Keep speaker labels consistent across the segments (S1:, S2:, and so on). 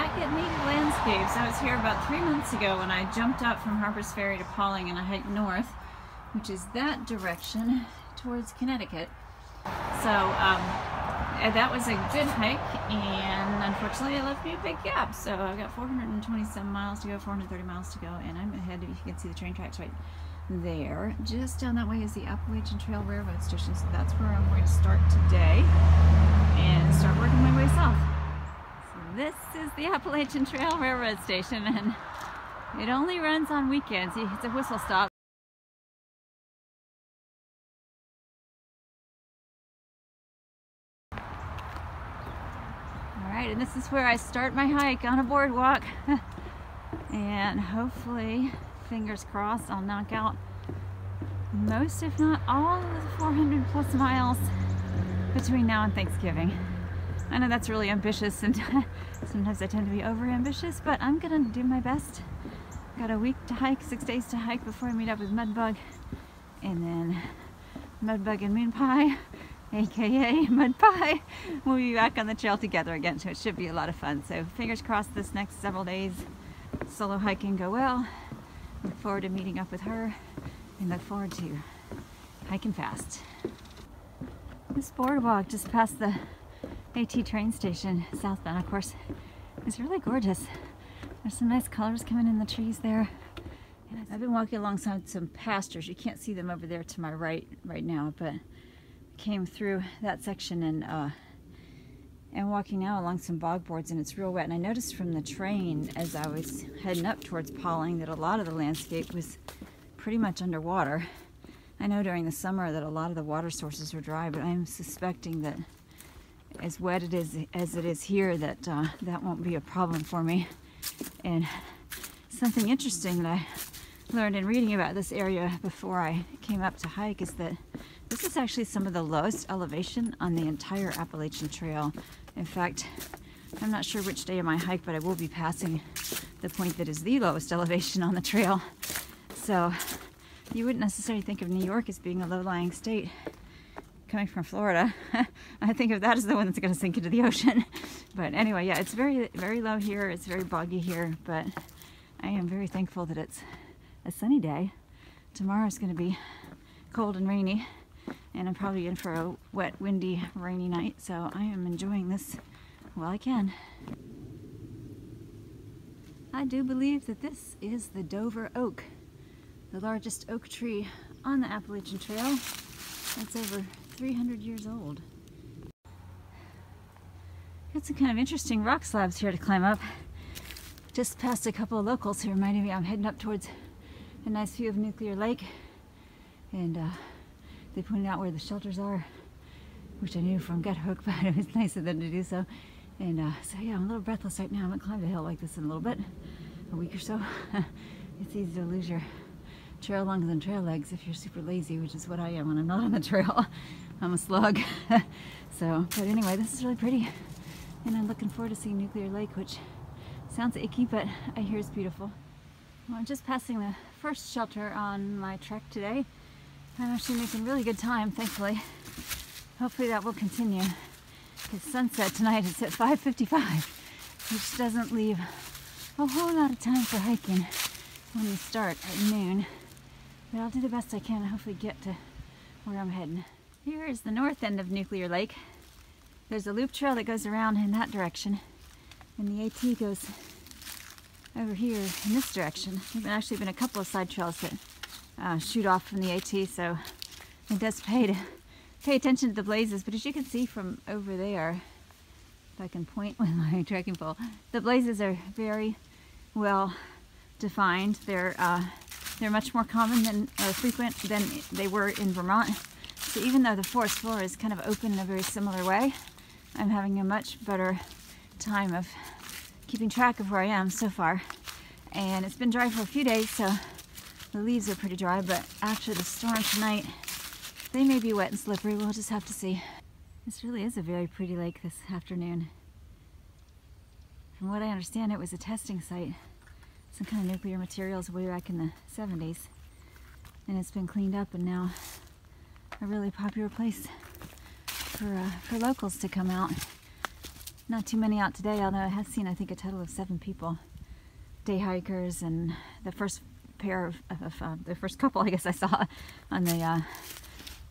S1: back at Native Landscapes. I was here about 3 months ago when I jumped up from Harper's Ferry to Pawling and I hiked north, which is that direction towards Connecticut. So that was a good hike, and unfortunately it left me a big gap. So I've got 427 miles to go, 430 miles to go, and I'm ahead. If you can see the train tracks right there. Just down that way is the Appalachian Trail Railroad Station, so that's where I'm going to start today and start working my way south. This is the Appalachian Trail Railroad Station, and it only runs on weekends. It's a whistle stop. Alright, and this is where I start my hike on a boardwalk. And hopefully, fingers crossed, I'll knock out most, if not all, of the 400 plus miles between now and Thanksgiving. I know that's really ambitious, and sometimes I tend to be over-ambitious, but I'm gonna do my best. Got a week to hike, 6 days to hike before I meet up with Mudbug, and then Mudbug and Moon Pie, aka Mud Pie, we'll be back on the trail together again, so it should be a lot of fun. So fingers crossed this next several days solo hiking go well. Look forward to meeting up with her, and look forward to hiking fast. This boardwalk just past the AT train station, southbound, of course, is really gorgeous. There's some nice colors coming in the trees there. And I've been walking alongside some pastures. You can't see them over there to my right now, but came through that section and walking now along some bog boards, and it's real wet. And I noticed from the train as I was heading up towards Pawling that a lot of the landscape was pretty much underwater. I know during the summer that a lot of the water sources are dry, but I'm suspecting that as wet as it is here, that that won't be a problem for me. And something interesting that I learned in reading about this area before I came up to hike is that this is actually some of the lowest elevation on the entire Appalachian Trail. In fact, I'm not sure which day of my hike, but I will be passing the point that is the lowest elevation on the trail. So you wouldn't necessarily think of New York as being a low-lying state. Coming from Florida, I think of that as the one that's going to sink into the ocean. But anyway, yeah, it's very, very low here. It's very boggy here, but I am very thankful that it's a sunny day. Tomorrow's going to be cold and rainy, and I'm probably in for a wet, windy, rainy night, so I am enjoying this while I can. I do believe that this is the Dover oak, the largest oak tree on the Appalachian Trail. It's over 300 years old. Got some kind of interesting rock slabs here to climb up. Just passed a couple of locals who reminded me I'm heading up towards a nice view of Nuclear Lake, and they pointed out where the shelters are, which I knew from Gut Hook, but it was nice of them to do so. And so yeah, I'm a little breathless right now. I haven't climbed a hill like this in a little bit, a week or so. It's easy to lose your trail lungs and trail legs if you're super lazy, which is what I am when I'm not on the trail. I'm a slug. So, but anyway, this is really pretty, and I'm looking forward to seeing Nuclear Lake, which sounds icky, but I hear it's beautiful. Well, I'm just passing the first shelter on my trek today. I'm actually making really good time, thankfully. Hopefully that will continue, because sunset tonight is at 5:55, which doesn't leave a whole lot of time for hiking when you start at noon. But I'll do the best I can and hopefully get to where I'm heading. Here is the north end of Nuclear Lake. There's a loop trail that goes around in that direction, and the AT goes over here in this direction. There's actually been a couple of side trails that shoot off from the AT, so it does pay to pay attention to the blazes. But as you can see from over there, if I can point with my trekking pole, the blazes are very well defined. They're much more common than, or frequent than they were in Vermont. So even though the forest floor is kind of open in a very similar way, I'm having a much better time of keeping track of where I am so far. And it's been dry for a few days, so the leaves are pretty dry, but after the storm tonight, they may be wet and slippery. We'll just have to see. This really is a very pretty lake this afternoon. From what I understand, it was a testing site, some kind of nuclear materials way back in the 70s. And it's been cleaned up and now a really popular place for locals to come out Not too many out today, although I have seen, I think, a total of 7 people. Day hikers, and the first pair of the first couple, I guess, I saw on the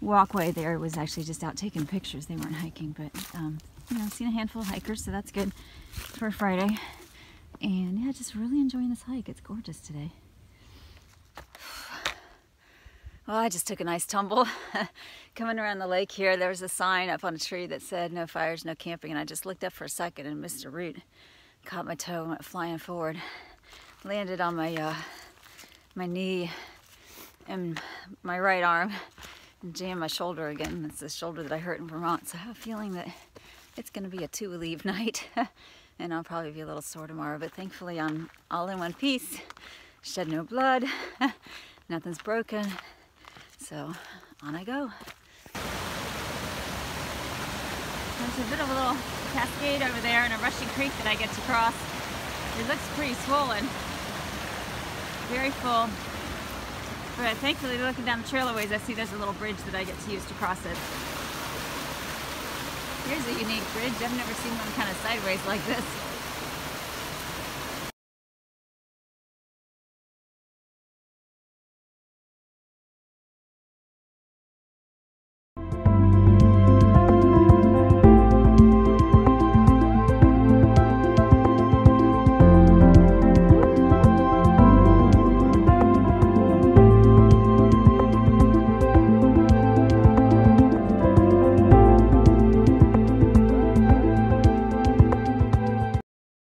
S1: walkway there was actually just out taking pictures. They weren't hiking, but you know, I've seen a handful of hikers, so that's good for Friday. And yeah, just really enjoying this hike. It's gorgeous today. Well, I just took a nice tumble. Coming around the lake here, there was a sign up on a tree that said no fires, no camping, and I just looked up for a second and missed a root. Caught my toe and went flying forward. Landed on my my knee and my right arm and jammed my shoulder again. That's the shoulder that I hurt in Vermont, so I have a feeling that it's going to be a 2-leave night. And I'll probably be a little sore tomorrow, but thankfully I'm all in one piece. Shed no blood. Nothing's broken. So on I go. There's a bit of a little cascade over there and a rushing creek that I get to cross. It looks pretty swollen. Very full. But thankfully, looking down the trail a ways, I see there's a little bridge that I get to use to cross it. Here's a unique bridge. I've never seen one kind of sideways like this.